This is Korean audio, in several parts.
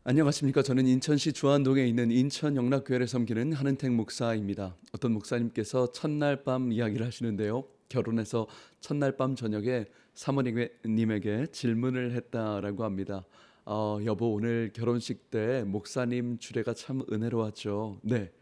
안녕하십니까. 저는 인천시 주안동에 있는 인천영락교회를 섬기는 한은택 목사입니다. 어떤 목사님께서 첫날 밤 이야기를 하시는데요. 결혼해서 첫날 밤 저녁에 사모님에게 질문을 했다라고 합니다. 여보, 오늘 결혼식 때 목사님 주례가 참 은혜로웠죠. 네.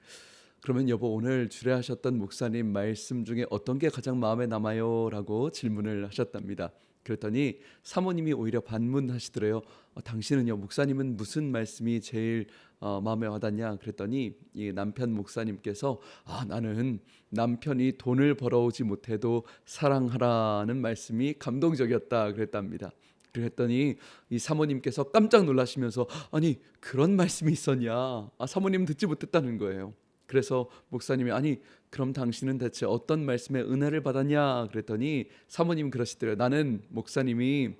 그러면 여보, 오늘 주례하셨던 목사님 말씀 중에 어떤 게 가장 마음에 남아요? 라고 질문을 하셨답니다. 그랬더니 사모님이 오히려 반문하시더래요. 당신은요, 목사님은 무슨 말씀이 제일 마음에 와닿냐? 그랬더니 이 남편 목사님께서 나는 남편이 돈을 벌어오지 못해도 사랑하라는 말씀이 감동적이었다 그랬답니다. 그랬더니 이 사모님께서 깜짝 놀라시면서 아니, 그런 말씀이 있었냐? 사모님은 듣지 못했다는 거예요. 그래서 목사님이 아니, 그럼 당신은 대체 어떤 말씀에 은혜를 받았냐 그랬더니 사모님 그러시더래요. 나는 목사님이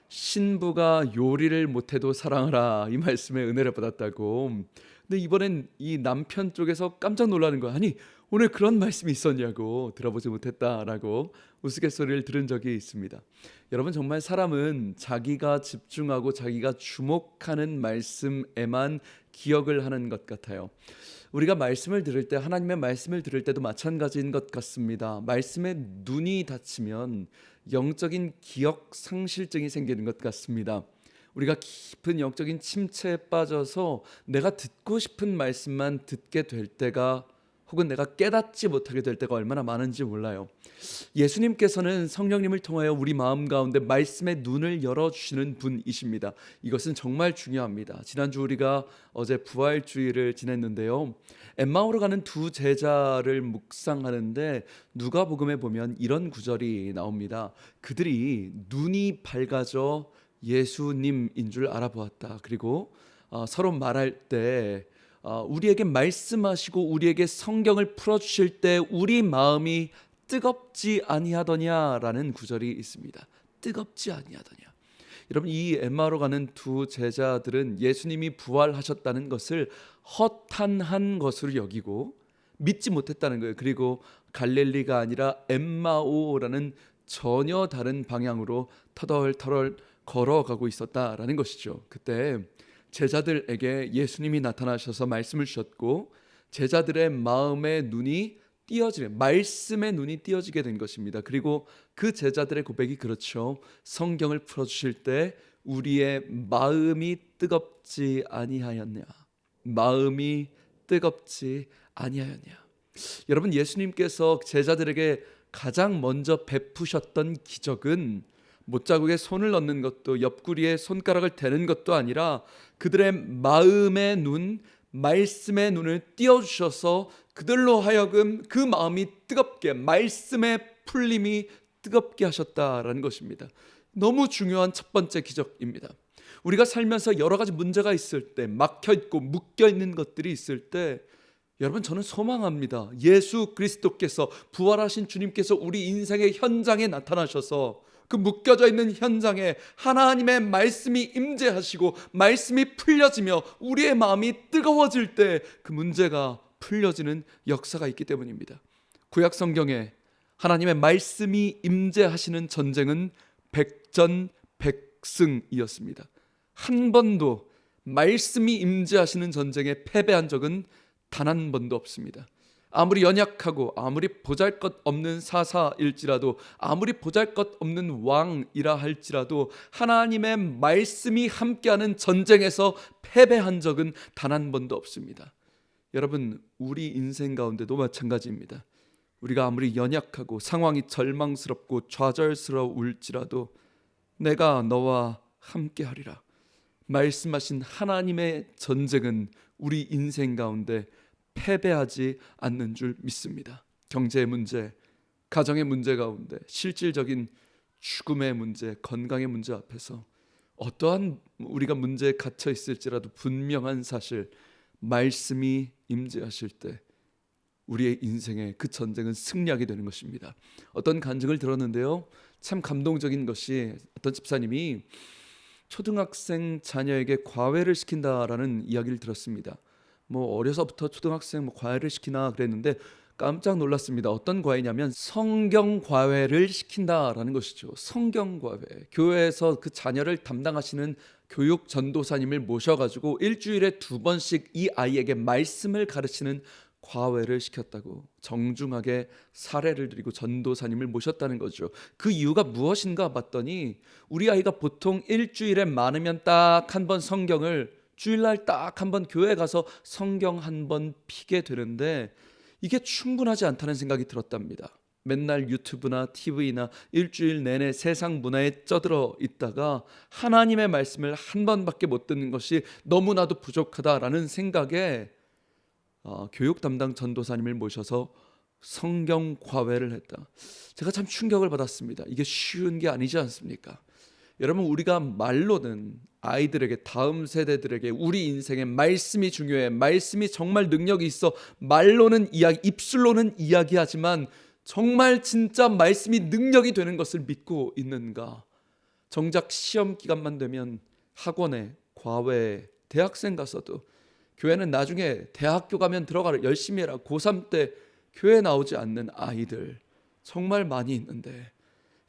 신부가 요리를 못해도 사랑하라 이 말씀에 은혜를 받았다고. 근데 이번엔 이 남편 쪽에서 깜짝 놀라는 거야. 아니, 오늘 그런 말씀이 있었냐고, 들어보지 못했다라고 우스갯소리를 들은 적이 있습니다. 여러분, 정말 사람은 자기가 집중하고 자기가 주목하는 말씀에만 기억을 하는 것 같아요. 우리가 말씀을 들을 때, 하나님의 말씀을 들을 때도 마찬가지인 것 같습니다. 말씀에 눈이 닫히면 영적인 기억 상실증이 생기는 것 같습니다. 우리가 깊은 영적인 침체에 빠져서 내가 듣고 싶은 말씀만 듣게 될 때가, 혹은 내가 깨닫지 못하게 될 때가 얼마나 많은지 몰라요. 예수님께서는 성령님을 통하여 우리 마음 가운데 말씀의 눈을 열어주시는 분이십니다. 이것은 정말 중요합니다. 지난주 우리가 어제 부활주일을 지냈는데요, 엠마오로 가는 두 제자를 묵상하는데 누가복음에 보면 이런 구절이 나옵니다. 그들이 눈이 밝아져 예수님인 줄 알아보았다. 그리고 서로 말할 때 우리에게 말씀하시고 우리에게 성경을 풀어주실 때 우리 마음이 뜨겁지 아니하더냐라는 구절이 있습니다. 뜨겁지 아니하더냐. 여러분, 이 엠마오로 가는 두 제자들은 예수님이 부활하셨다는 것을 허탄한 것으로 여기고 믿지 못했다는 거예요. 그리고 갈릴리가 아니라 엠마오라는 전혀 다른 방향으로 터덜터덜 걸어가고 있었다라는 것이죠. 그때 제자들에게 예수님이 나타나셔서 말씀을 주셨고 제자들의 마음의 눈이 말씀의 눈이 띄어지게 된 것입니다. 그리고 그 제자들의 고백이 그렇죠. 성경을 풀어주실 때 우리의 마음이 뜨겁지 아니하였냐. 마음이 뜨겁지 아니하였냐. 여러분, 예수님께서 제자들에게 가장 먼저 베푸셨던 기적은 못자국에 손을 넣는 것도 옆구리에 손가락을 대는 것도 아니라 그들의 마음의 눈, 말씀의 눈을 띄워주셔서 그들로 하여금 그 마음이 뜨겁게, 말씀의 풀림이 뜨겁게 하셨다라는 것입니다. 너무 중요한 첫 번째 기적입니다. 우리가 살면서 여러 가지 문제가 있을 때, 막혀있고 묶여있는 것들이 있을 때, 여러분, 저는 소망합니다. 예수 그리스도께서, 부활하신 주님께서 우리 인생의 현장에 나타나셔서 그 묶여져 있는 현장에 하나님의 말씀이 임재하시고 말씀이 풀려지며 우리의 마음이 뜨거워질 때 그 문제가 풀려지는 역사가 있기 때문입니다. 구약 성경에 하나님의 말씀이 임재하시는 전쟁은 백전백승이었습니다. 한 번도 말씀이 임재하시는 전쟁에 패배한 적은 단 한 번도 없습니다. 아무리 연약하고 아무리 보잘것없는 사사일지라도, 아무리 보잘것없는 왕이라 할지라도 하나님의 말씀이 함께하는 전쟁에서 패배한 적은 단 한 번도 없습니다. 여러분, 우리 인생 가운데도 마찬가지입니다. 우리가 아무리 연약하고 상황이 절망스럽고 좌절스러울지라도 내가 너와 함께하리라 말씀하신 하나님의 전쟁은 우리 인생 가운데 패배하지 않는 줄 믿습니다. 경제의 문제, 가정의 문제 가운데, 실질적인 죽음의 문제, 건강의 문제 앞에서 어떠한 우리가 문제에 갇혀 있을지라도 분명한 사실, 말씀이 임재하실 때 우리의 인생에 그 전쟁은 승리하게 되는 것입니다. 어떤 간증을 들었는데요, 참 감동적인 것이, 어떤 집사님이 초등학생 자녀에게 과외를 시킨다라는 이야기를 들었습니다. 어려서부터 초등학생 과외를 시키나 그랬는데 깜짝 놀랐습니다. 어떤 과외냐면 성경 과외를 시킨다라는 것이죠. 성경 과외. 교회에서 그 자녀를 담당하시는 교육 전도사님을 모셔가지고 일주일에 2번씩 이 아이에게 말씀을 가르치는 과외를 시켰다고 정중하게 사례를 드리고 전도사님을 모셨다는 거죠. 그 이유가 무엇인가 봤더니 우리 아이가 보통 일주일에 많으면 딱 한 번 성경을 주일날 딱 한 번 교회 가서 성경 한 번 피게 되는데 이게 충분하지 않다는 생각이 들었답니다. 맨날 유튜브나 TV나 일주일 내내 세상 문화에 쩌들어 있다가 하나님의 말씀을 한 번밖에 못 듣는 것이 너무나도 부족하다라는 생각에 교육 담당 전도사님을 모셔서 성경 과외를 했다. 제가 참 충격을 받았습니다. 이게 쉬운 게 아니지 않습니까? 여러분, 우리가 말로는 아이들에게, 다음 세대들에게 우리 인생에 말씀이 중요해, 말씀이 정말 능력이 있어, 말로는 이야기, 입술로는 이야기하지만 정말 진짜 말씀이 능력이 되는 것을 믿고 있는가? 정작 시험 기간만 되면 학원에, 과외에, 대학생 가서도, 교회는 나중에 대학교 가면 들어가라, 열심히 해라, 고3 때 교회 나오지 않는 아이들 정말 많이 있는데,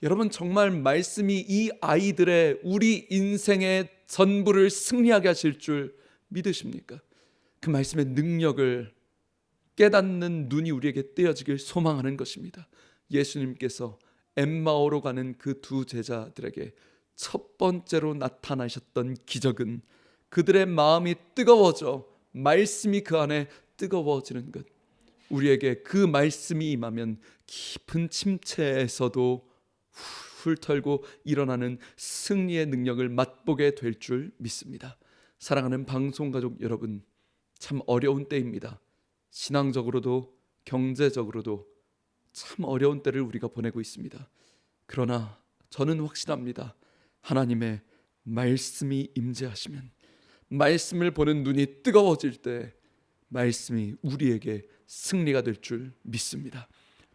여러분, 정말 말씀이 이 아이들의 우리 인생의 전부를 승리하게 하실 줄 믿으십니까? 그 말씀의 능력을 깨닫는 눈이 우리에게 떼어지길 소망하는 것입니다. 예수님께서 엠마오로 가는 그 2 제자들에게 첫 번째로 나타나셨던 기적은 그들의 마음이 뜨거워져 말씀이 그 안에 뜨거워지는 것. 우리에게 그 말씀이 임하면 깊은 침체에서도 훑털고 일어나는 승리의 능력을 맛보게 될 줄 믿습니다. 사랑하는 방송가족 여러분, 참 어려운 때입니다. 신앙적으로도 경제적으로도 참 어려운 때를 우리가 보내고 있습니다. 그러나 저는 확신합니다. 하나님의 말씀이 임재하시면, 말씀을 보는 눈이 뜨거워질 때 말씀이 우리에게 승리가 될 줄 믿습니다.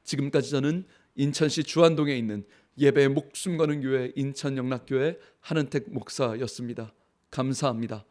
지금까지 저는 인천시 주안동에 있는 예배에 목숨 거는 교회 인천영락교회 한은택 목사였습니다. 감사합니다.